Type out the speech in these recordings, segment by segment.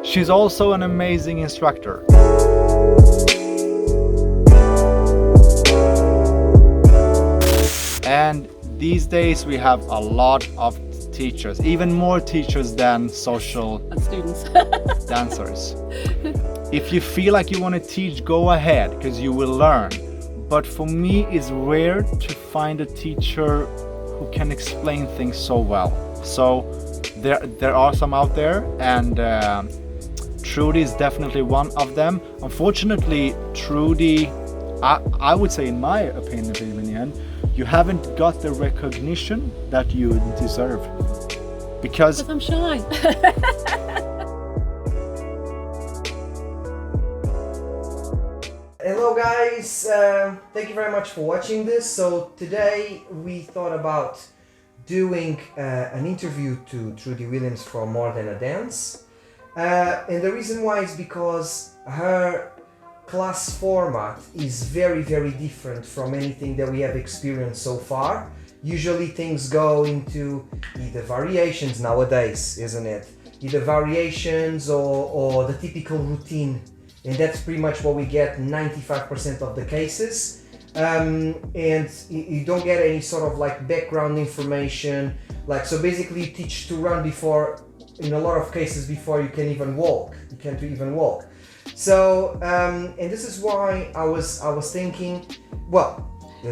She's also an amazing instructor. And these days we have a lot of teachers, even more teachers than social And students. dancers. If you feel like you want to teach, go ahead, because you will learn. But for me, it's rare to find a teacher who can explain things so well. So there are some out there, and Trudy is definitely one of them. Unfortunately, Trudy, I would say, in my opinion, you haven't got the recognition that you deserve. Because I'm shy. Hello guys, thank you very much for watching this. So today we thought about doing an interview to Trudy Williams from More Than a Dance. And the reason why is because her class format is very different from anything that we have experienced so far. Usually things go into either variations nowadays, isn't it? Either variations or the typical routine. And that's pretty much what we get 95% of the cases. And you don't get any sort of like background information. Like, so basically you teach to run before, in a lot of cases, before you can even walk. You can't even walk. So, and this is why I was thinking, well,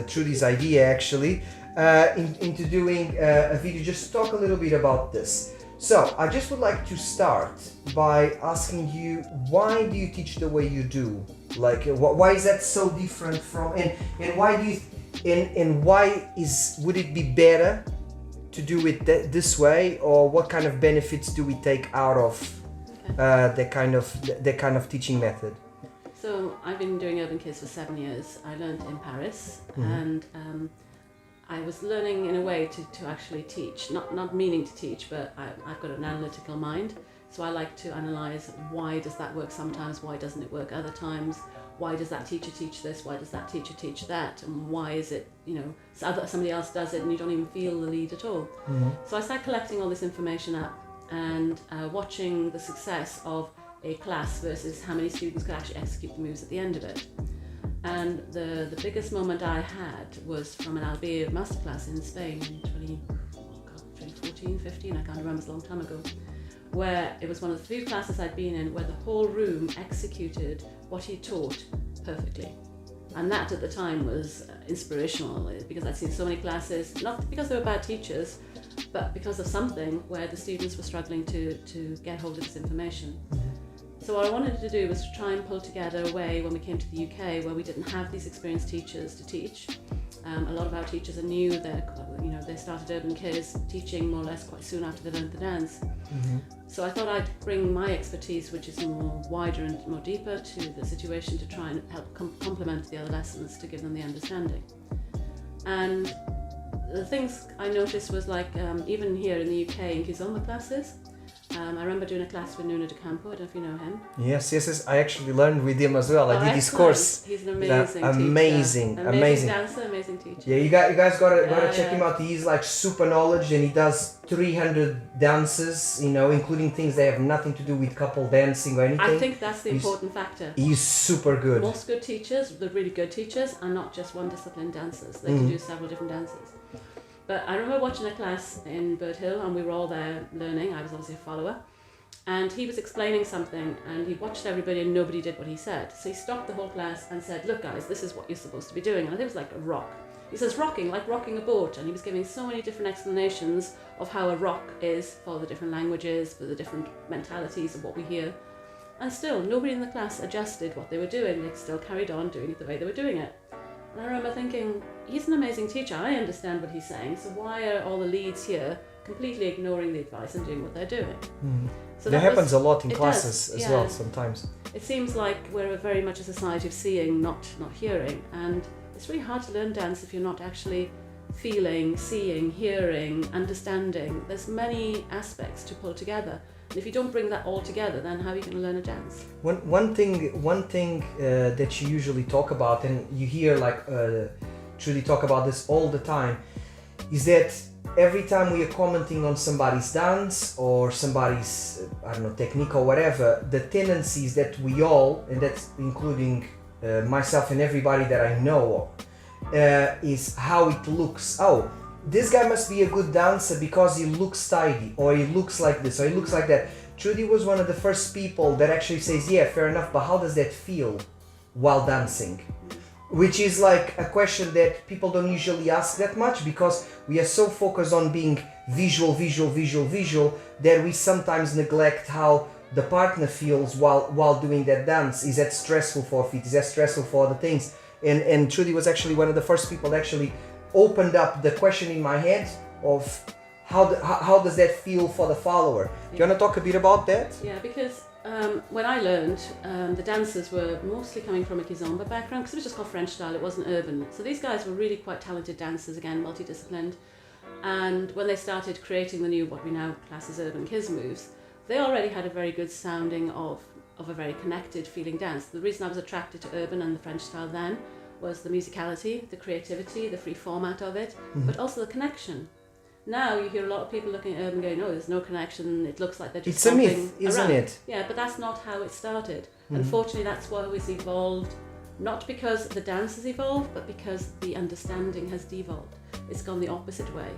Trudy's idea actually, into doing a video just to talk a little bit about this. So I just would like to start by asking you, why do you teach the way you do? Like, why is that so different from, and why do you, and why would it be better to do it this way, or what kind of benefits do we take out of that kind of teaching method? So I've been doing Urban Kids for 7 years. I learned in Paris, and I was learning in a way to actually teach, not meaning to teach, but I've got an analytical mind. So I like to analyze, why does that work sometimes, why doesn't it work other times, why does that teacher teach this, why does that teacher teach that, and why is it, somebody else does it and you don't even feel the lead at all. So I started collecting all this information up and watching the success of a class versus how many students could actually execute the moves at the end of it. And the biggest moment I had was from an Albia masterclass in Spain in 2014, 15, I can't remember, it's a long time ago, where it was one of the few classes I'd been in where the whole room executed what he taught perfectly. And that at the time was inspirational, because I'd seen so many classes, not because they were bad teachers, but because of something where the students were struggling to get hold of this information. So what I wanted to do was to try and pull together a way when we came to the UK where we didn't have these experienced teachers to teach. A lot of our teachers are new. They started Urban Kids teaching more or less quite soon after they learned the dance. So I thought I'd bring my expertise, which is more wider and more deeper, to the situation to try and help complement the other lessons to give them the understanding. And the things I noticed was like, even here in the UK in Kizomba classes, I remember doing a class with Nuno de Campo, I don't know if you know him. Yes, I actually learned with him as well. I did his excellent. course. He's an amazing teacher. Amazing Dancer, amazing teacher. Yeah, you guys gotta check him out. He's like super knowledge, and he does 300 dances, including things that have nothing to do with couple dancing or anything. I think that's the important factor. He's super good. Most good teachers, the really good teachers, are not just one discipline dancers. They can do several different dances. But I remember watching a class in Bird Hill, and we were all there learning. I was obviously a follower. And he was explaining something, and he watched everybody and nobody did what he said. So he stopped the whole class and said, "Look guys, this is what you're supposed to be doing." And I think it was like a rock. He says rocking, like rocking a boat. And he was giving so many different explanations of how a rock is for the different languages, for the different mentalities of what we hear. And still, nobody in the class adjusted what they were doing. They still carried on doing it the way they were doing it. And I remember thinking, he's an amazing teacher. I understand what he's saying. So why are all the leads here completely ignoring the advice and doing what they're doing? So that happens a lot in classes as well sometimes. It seems like we're very much a society of seeing, not hearing. And it's really hard to learn dance if you're not actually feeling, seeing, hearing, understanding. There's many aspects to pull together. And if you don't bring that all together, then how are you going to learn a dance? One thing that you usually talk about, and you hear like Trudy talk about this all the time, is that every time we are commenting on somebody's dance or somebody's, I don't know, technique or whatever, the tendencies that we all, and that's including myself and everybody that I know, is how it looks. Oh, this guy must be a good dancer because he looks tidy, or he looks like this, or he looks like that. Trudy was one of the first people that actually says, yeah, fair enough, but how does that feel while dancing? Which is like a question that people don't usually ask that much, because we are so focused on being visual that we sometimes neglect how the partner feels while doing that dance. Is that stressful for feet? Is that stressful for other things? And Trudy was actually one of the first people that actually opened up the question in my head of how does that feel for the follower? Do you want to talk a bit about that? Yeah, because when I learned, the dancers were mostly coming from a kizomba background, because it was just called French style, it wasn't urban. So these guys were really quite talented dancers, again, multidisciplined. And when they started creating the new, what we now class as urban kiz moves, they already had a very good sounding of a very connected feeling dance. The reason I was attracted to urban and the French style then was the musicality, the creativity, the free format of it, but also the connection. Now you hear a lot of people looking at urban going, no, there's no connection, it looks like they're just It's a myth, stomping isn't around. it? Yeah, but that's not how it started. Unfortunately, that's why it's evolved, not because the dance has evolved, but because the understanding has devolved. It's gone the opposite way.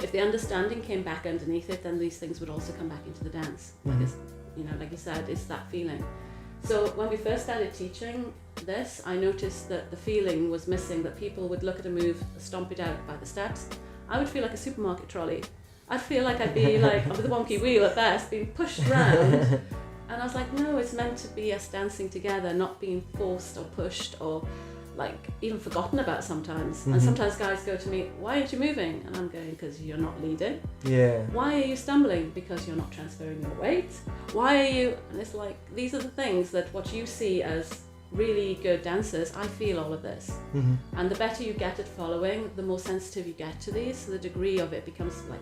If the understanding came back underneath it, then these things would also come back into the dance. Because, you know, like you said, it's that feeling. So when we first started teaching this, I noticed that the feeling was missing, that people would look at a move, stomp it out by the steps. I would feel like a supermarket trolley. I'd feel like I'd be like, with a wonky wheel at best, being pushed around. And I was like, no, it's meant to be us dancing together, not being forced or pushed or like even forgotten about sometimes. And sometimes guys go to me, why aren't you moving? And I'm going, because you're not leading. Yeah. Why are you stumbling? Because you're not transferring your weight. Why are you? And it's like, these are the things that what you see as really good dancers, I feel all of this. And the better you get at following, the more sensitive you get to these, so the degree of it becomes like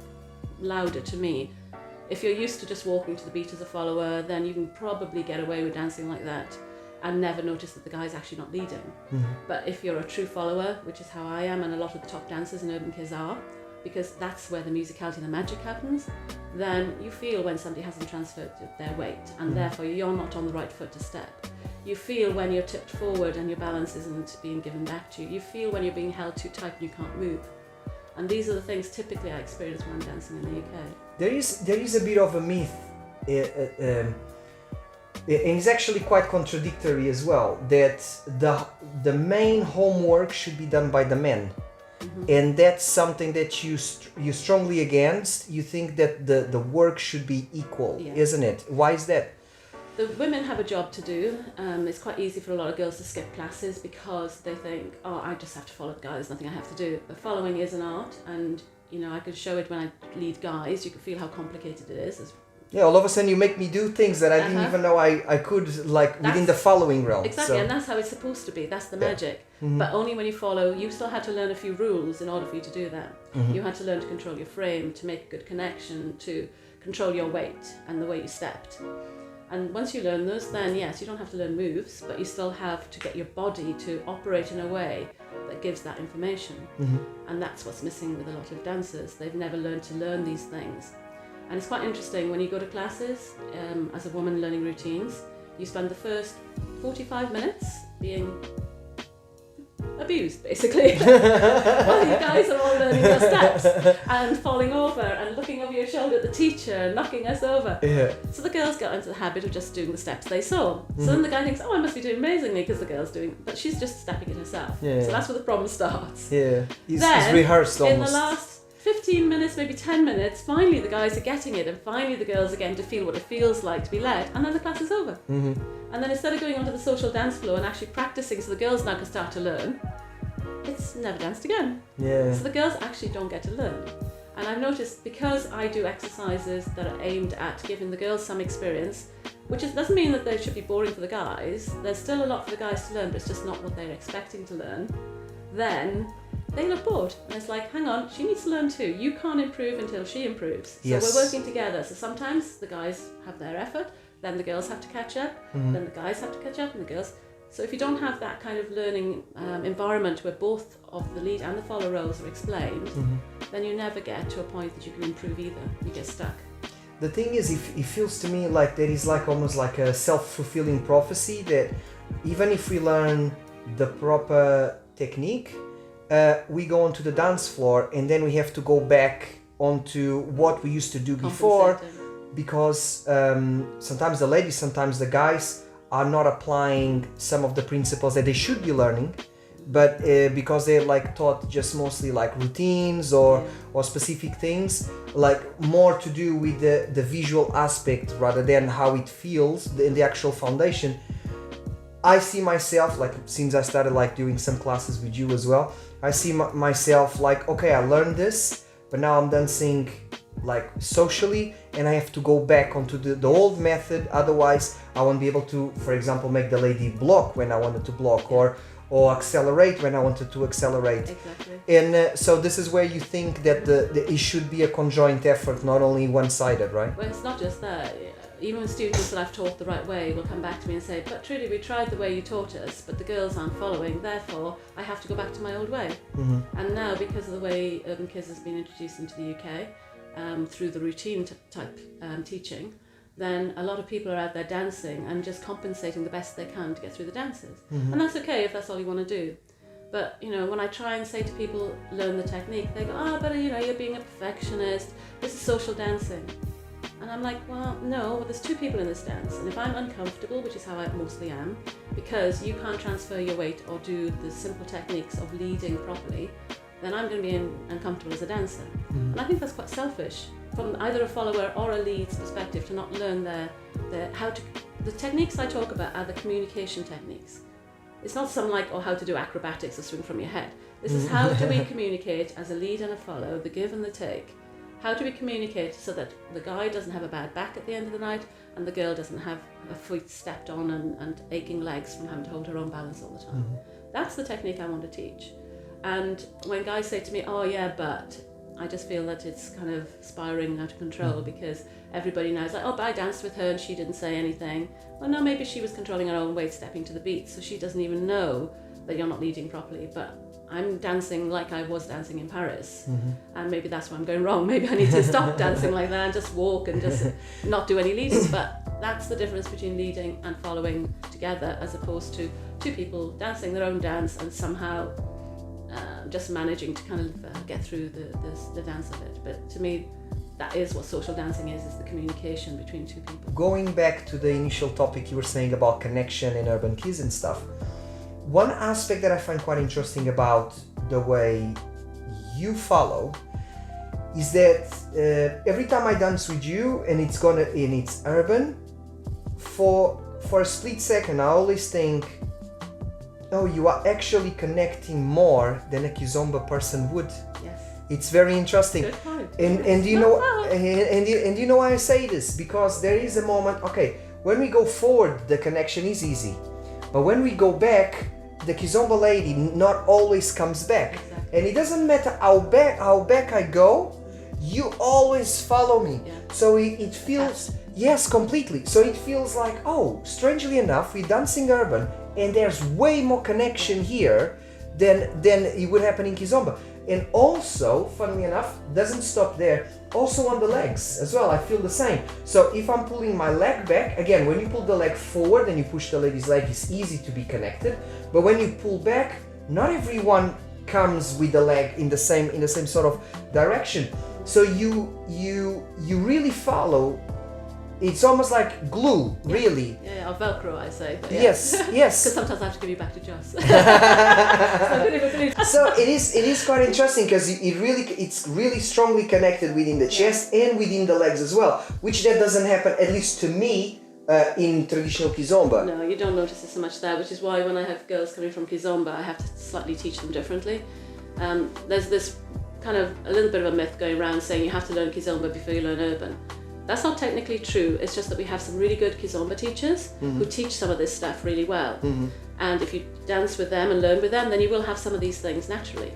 louder to me. If you're used to just walking to the beat as a follower, then you can probably get away with dancing like that and never notice that the guy's actually not leading. But if you're a true follower, which is how I am and a lot of the top dancers in urban kiz are, because that's where the musicality and the magic happens, then you feel when somebody hasn't transferred their weight and therefore you're not on the right foot to step. You feel when you're tipped forward and your balance isn't being given back to you. You feel when you're being held too tight and you can't move. And these are the things typically I experience when I'm dancing in the UK. There is a bit of a myth, and it's actually quite contradictory as well, that the main homework should be done by the men. And that's something that you strongly against. You think that the work should be equal, isn't it? Why is that? The women have a job to do. It's quite easy for a lot of girls to skip classes because they think, oh, I just have to follow the guy, there's nothing I have to do. But following is an art, and you know, I could show it when I lead guys. You can feel how complicated it is. Yeah, all of a sudden you make me do things that I didn't even know I could, like, within the following realm. Exactly, so. and that's how it's supposed to be. That's the magic. But only when you follow, you still had to learn a few rules in order for you to do that. You had to learn to control your frame, to make a good connection, to control your weight and the way you stepped. And once you learn those, then yes, you don't have to learn moves, but you still have to get your body to operate in a way that gives that information. And that's what's missing with a lot of dancers. They've never learned to learn these things. And it's quite interesting, when you go to classes, as a woman learning routines, you spend the first 45 minutes being abused, basically. While you guys are all learning your steps and falling over and looking over your shoulder at the teacher, knocking us over. Yeah. So the girls get into the habit of just doing the steps they saw. So then the guy thinks, oh, I must be doing amazingly because the girl's doing, but she's just stepping it herself. Yeah. So that's where the problem starts. Yeah, it's Then, rehearsed almost. in the last 15 minutes, maybe 10 minutes, finally the guys are getting it, and finally the girls are getting to feel what it feels like to be led, and then the class is over. And then instead of going onto the social dance floor and actually practicing so the girls now can start to learn, it's never danced again. Yeah. So the girls actually don't get to learn. And I've noticed, because I do exercises that are aimed at giving the girls some experience, which doesn't mean that they should be boring for the guys, there's still a lot for the guys to learn, but it's just not what they're expecting to learn, then they look bored. And it's like, hang on, she needs to learn too. You can't improve until she improves. So Yes. we're working together. So sometimes the guys have their effort, then the girls have to catch up, then the guys have to catch up, and the girls. So if you don't have that kind of learning environment where both of the lead and the follow roles are explained, then you never get to a point that you can improve either. You get stuck. The thing is, it feels to me like there is like almost like a self-fulfilling prophecy that even if we learn the proper technique, we go onto the dance floor and then we have to go back onto what we used to do before, Compensating. because sometimes the ladies, sometimes the guys are not applying some of the principles that they should be learning, but because they're like taught just mostly like routines or specific things, like more to do with the visual aspect rather than how it feels in the actual foundation. I see myself, like since I started like doing some classes with you as well, I see myself like, okay, I learned this, but now I'm dancing like socially and I have to go back onto the old method, otherwise I won't be able to, for example, make the lady block when I wanted to block, or accelerate when I wanted to accelerate. Exactly. And so this is where you think that it should be a conjoint effort, not only one-sided, right? Well, it's not just that. Even students that I've taught the right way will come back to me and say, but Trudy, we tried the way you taught us, but the girls aren't following, therefore I have to go back to my old way. And now, because of the way Urban Kids has been introduced into the UK, through the routine type teaching, then a lot of people are out there dancing and just compensating the best they can to get through the dances. And that's okay if that's all you want to do. But, you know, when I try and say to people, learn the technique, they go, but you know, you're being a perfectionist, this is social dancing. And I'm like, well, no, there's two people in this dance. And if I'm uncomfortable, which is how I mostly am, because you can't transfer your weight or do the simple techniques of leading properly, then I'm going to be uncomfortable as a dancer. And I think that's quite selfish from either a follower or a lead's perspective to not learn the techniques I talk about are the communication techniques. It's not some like, how to do acrobatics or swing from your head. This is how do we communicate as a lead and a follow, the give and the take. How do we communicate so that the guy doesn't have a bad back at the end of the night and the girl doesn't have her feet stepped on and aching legs from having to hold her own balance all the time. That's the technique I want to teach. And when guys say to me, but I just feel that it's kind of spiraling out of control because everybody now is like, but I danced with her and she didn't say anything. Well, no, maybe she was controlling her own weight, stepping to the beat, so she doesn't even know that you're not leading properly. But I'm dancing like I was dancing in Paris, and maybe that's where I'm going wrong. Maybe I need to stop dancing like that and just walk and just not do any leading. But that's the difference between leading and following together, as opposed to two people dancing their own dance and somehow just managing to kind of get through the dance of it. But to me, that is what social dancing is the communication between two people. Going back to the initial topic you were saying about connection and Urban Kids and stuff, one aspect that I find quite interesting about the way you follow is that every time I dance with you and it's urban, for a split second I always think, you are actually connecting more than a Kizomba person would. Yes. It's very interesting. Good point. And you know and you know why I say this? Because there is a moment, when we go forward the connection is easy. But when we go back, the Kizomba lady not always comes back. Exactly. And it doesn't matter how back I go, you always follow me. Yeah. So it feels, yes, completely. So it feels like, strangely enough, we're dancing urban and there's way more connection here than it would happen in Kizomba. And also, funnily enough, doesn't stop there, also on the legs as well, I feel the same. So if I'm pulling my leg back, again, when you pull the leg forward and you push the lady's leg, it's easy to be connected. But when you pull back, not everyone comes with the leg in the same sort of direction. So you really follow. It's almost like glue, really. Yeah, or Velcro, I say. But Yes. Because sometimes I have to give you back to Joss. So it is quite interesting because it's really strongly connected within the chest and within the legs as well, which that doesn't happen, at least to me, in traditional Kizomba. No, you don't notice it so much there, which is why when I have girls coming from Kizomba, I have to slightly teach them differently. There's this kind of a little bit of a myth going around saying you have to learn Kizomba before you learn urban. That's not technically true. It's just that we have some really good Kizomba teachers who teach some of this stuff really well. And if you dance with them and learn with them, then you will have some of these things naturally.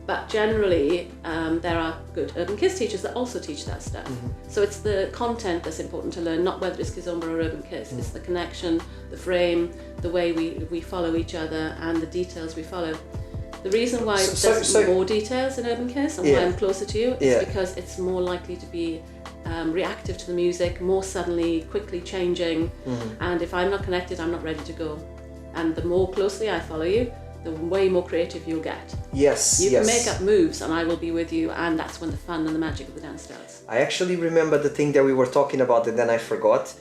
But generally, there are good Urban Kids teachers that also teach that stuff. So it's the content that's important to learn, not whether it's Kizomba or Urban Kids. It's the connection, the frame, the way we follow each other, and the details we follow. The reason why there's more details in Urban Kids and why I'm closer to you is because it's more likely to be reactive to the music, more suddenly, quickly changing. And if I'm not connected, I'm not ready to go. And the more closely I follow you, the way more creative you'll get. Yes, You can make up moves and I will be with you, and that's when the fun and the magic of the dance starts. I actually remember the thing that we were talking about and then I forgot.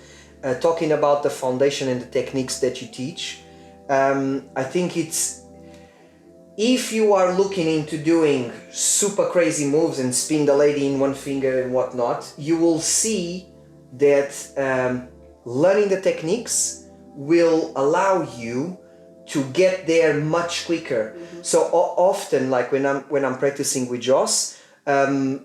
Talking about the foundation and the techniques that you teach. I think it's, if you are looking into doing super crazy moves and spin the lady in one finger and whatnot, you will see that learning the techniques will allow you to get there much quicker. So often, like when I'm practicing with Joss,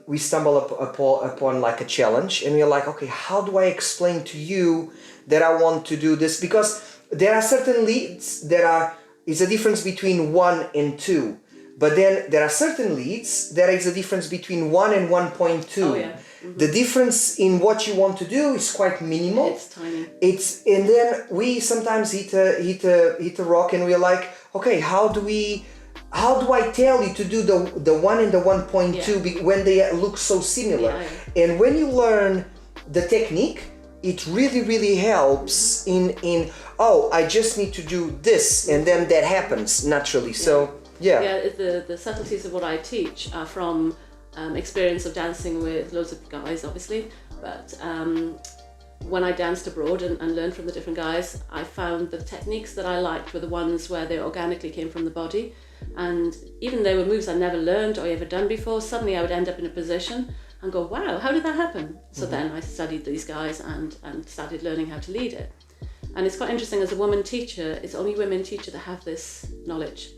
we stumble upon like a challenge, and we're like, okay, how do I explain to you that I want to do this? Because there are certain leads that is a difference between 1 and 2, but then there are certain leads that is a difference between 1 and 1.2. Oh, yeah. The difference in what you want to do is quite minimal. It's tiny. And then we sometimes hit a rock, and we're like, okay, how do I tell you to do the 1 and the 1.2 when they look so similar? Yeah. And when you learn the technique, it really helps in I just need to do this, and then that happens naturally. So the subtleties of what I teach are from experience of dancing with loads of guys, obviously, but when I danced abroad and learned from the different guys, I found the techniques that I liked were the ones where they organically came from the body, and even though they were moves I never learned or ever done before, suddenly I would end up in a position and go, wow, how did that happen? So then I studied these guys and started learning how to lead it. And it's quite interesting, as a woman teacher, it's only women teachers that have this knowledge.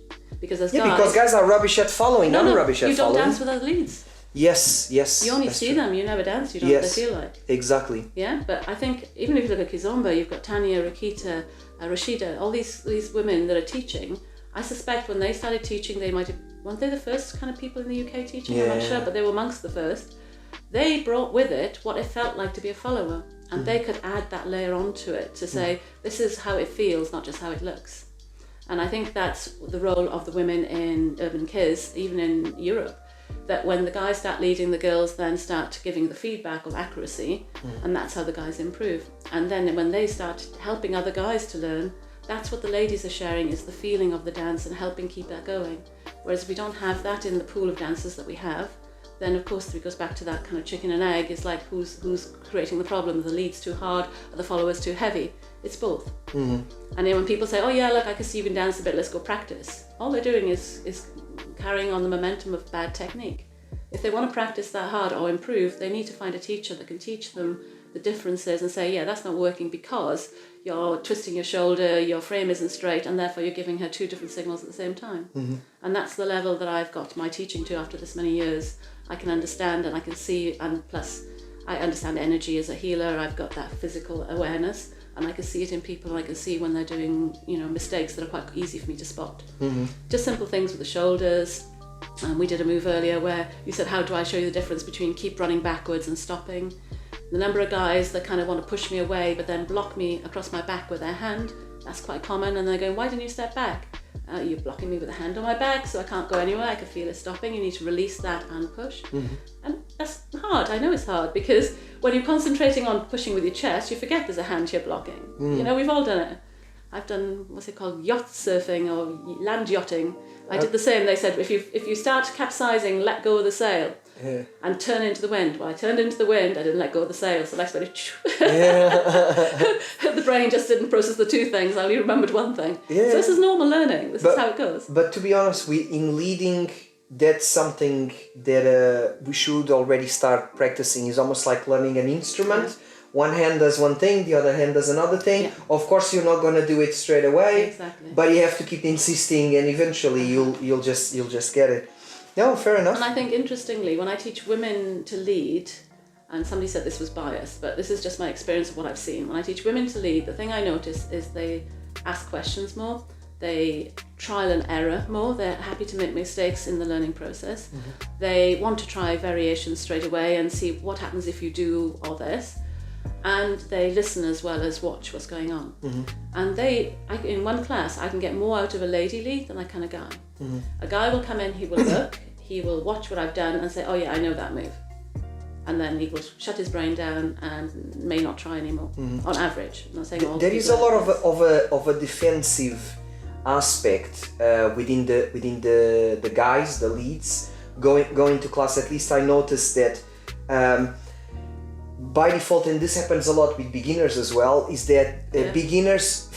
Because as because guys are rubbish at following. No, rubbish at you don't following. dance with other leads. Yes. You only see them, you never dance, you don't know what they feel like. Exactly. Yeah, but I think even if you look at Kizomba, you've got Tanya, Rakita, Rashida, all these women that are teaching. I suspect when they started teaching, they might have, weren't they the first kind of people in the UK teaching? I'm not sure, but they were amongst the first. They brought with it what it felt like to be a follower, and they could add that layer onto it to say, this is how it feels, not just how it looks. And I think that's the role of the women in Urban Kids, even in Europe, that when the guys start leading, the girls then start giving the feedback of accuracy, and that's how the guys improve. And then when they start helping other guys to learn, that's what the ladies are sharing, is the feeling of the dance and helping keep that going. Whereas if we don't have that in the pool of dancers that we have, then of course it goes back to that kind of chicken and egg. It's like who's creating the problem? Are the leads too hard? Are the followers too heavy? It's both. And then when people say, oh yeah, look, I can see you can dance a bit, let's go practice. All they're doing is carrying on the momentum of bad technique. If they want to practice that hard or improve, they need to find a teacher that can teach them the differences and say, yeah, that's not working because you're twisting your shoulder, your frame isn't straight, and therefore you're giving her two different signals at the same time. And that's the level that I've got my teaching to after this many years. I can understand and I can see, and plus I understand energy as a healer. I've got that physical awareness, and I can see it in people, and I can see when they're doing, mistakes that are quite easy for me to spot. Just simple things with the shoulders. We did a move earlier where you said, how do I show you the difference between keep running backwards and stopping? The number of guys that kind of want to push me away but then block me across my back with their hand, that's quite common, and they're going, why didn't you step back? You're blocking me with a hand on my back, so I can't go anywhere. I can feel it stopping. You need to release that and push. And that's hard. I know it's hard, because when you're concentrating on pushing with your chest, you forget there's a hand you're blocking. We've all done it. I've done, what's it called, yacht surfing or land yachting. I did the same. They said, if you start capsizing, let go of the sail and turn into the wind. Well, I turned into the wind, I didn't let go of the sail, so the next bit the brain just didn't process the two things. I only remembered one thing. So this is normal learning. This is how it goes. But to be honest, in leading, that's something that we should already start practicing. It's almost like learning an instrument. One hand does one thing, the other hand does another thing. Of course, you're not going to do it straight away, but you have to keep insisting, and eventually you'll just get it. No, fair enough. And I think, interestingly, when I teach women to lead, and somebody said this was biased, but this is just my experience of what I've seen. When I teach women to lead, the thing I notice is they ask questions more. They trial and error more. They're happy to make mistakes in the learning process. They want to try variations straight away and see what happens if you do all this. And they listen as well as watch what's going on. And in one class, I can get more out of a lady lead than I can a guy. A guy will come in, he will look, he will watch what I've done and say, oh yeah, I know that move. And then he will shut his brain down and may not try anymore, on average. I'm not saying all There is a people lot like of a defensive aspect within the guys, the leads, going to class. At least I noticed that by default, and this happens a lot with beginners as well, is that beginners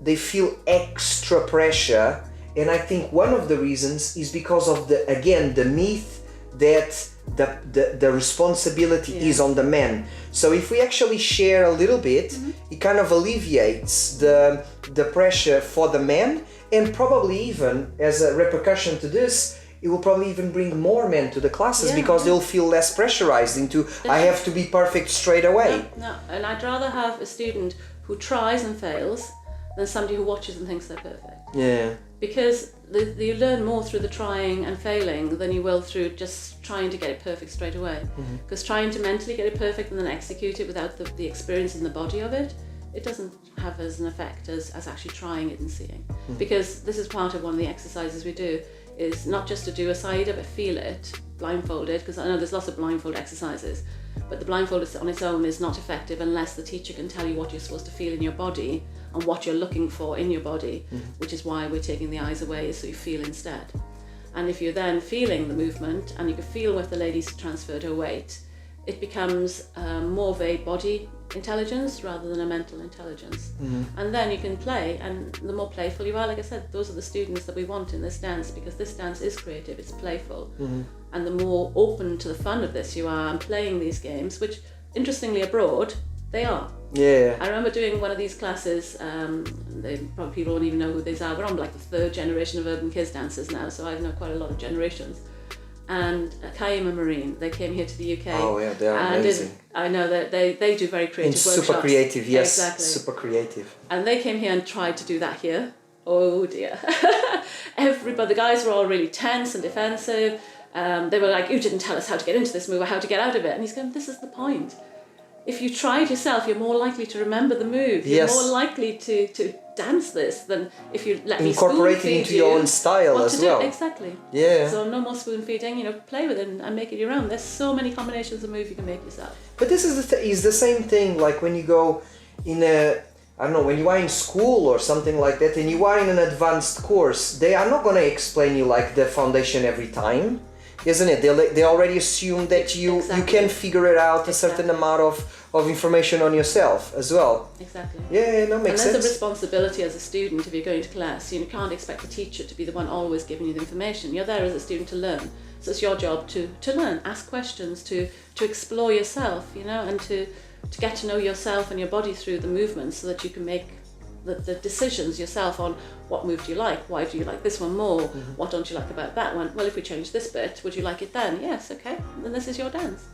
they feel extra pressure. And I think one of the reasons is because of the myth that the responsibility is on the man. So if we actually share a little bit, it kind of alleviates the pressure for the man, and probably even as a repercussion to this, it will probably even bring more men to the classes because they'll feel less pressurized into I have to be perfect straight away. No, and I'd rather have a student who tries and fails than somebody who watches and thinks they're perfect. Yeah. Because you learn more through the trying and failing than you will through just trying to get it perfect straight away. Because trying to mentally get it perfect and then execute it without the experience in the body of it, it doesn't have as an effect as actually trying it and seeing. Because this is part of one of the exercises we do, is not just to do a Saida, but feel it blindfolded, because I know there's lots of blindfold exercises, but the blindfold on its own is not effective unless the teacher can tell you what you're supposed to feel in your body and what you're looking for in your body, which is why we're taking the eyes away, so you feel instead. And if you're then feeling the movement and you can feel if the lady's transferred her weight, it becomes more of a body intelligence rather than a mental intelligence. And then you can play, and the more playful you are, like I said, those are the students that we want in this dance, because this dance is creative, it's playful. And the more open to the fun of this you are and playing these games, which interestingly abroad, they are. Yeah. I remember doing one of these classes, probably people won't even know who these are. We're on like the third generation of Urban Kids dancers now, so I know quite a lot of generations. And Kaim and Marine, they came here to the UK. Oh yeah, they are amazing. I know that they do very creative and workshops. super creative, yes. Exactly. Super creative. And they came here and tried to do that here. Oh dear. Everybody, the guys were all really tense and defensive. They were like, you didn't tell us how to get into this move or how to get out of it. And he's going, this is the point. If you try it yourself, you're more likely to remember the move. You're more likely to dance this than if you let me incorporate spoon it feed into you your own style what as to do. well. Exactly. Yeah. So no more spoon feeding. Play with it and make it your own. There's so many combinations of moves you can make yourself. But this is the same thing. Like when you go in when you are in school or something like that, and you are in an advanced course, they are not going to explain you like the foundation every time. Isn't it? They already assume that you can figure it out a certain amount of information on yourself as well. Exactly. Yeah, no, makes sense. And there's a responsibility as a student if you're going to class. You can't expect the teacher to be the one always giving you the information. You're there as a student to learn. So it's your job to learn, ask questions, to explore yourself, and to get to know yourself and your body through the movements so that you can make the decisions yourself on what move do you like, why do you like this one more, what don't you like about that one, well if we change this bit, would you like it then? Yes, okay, then this is your dance.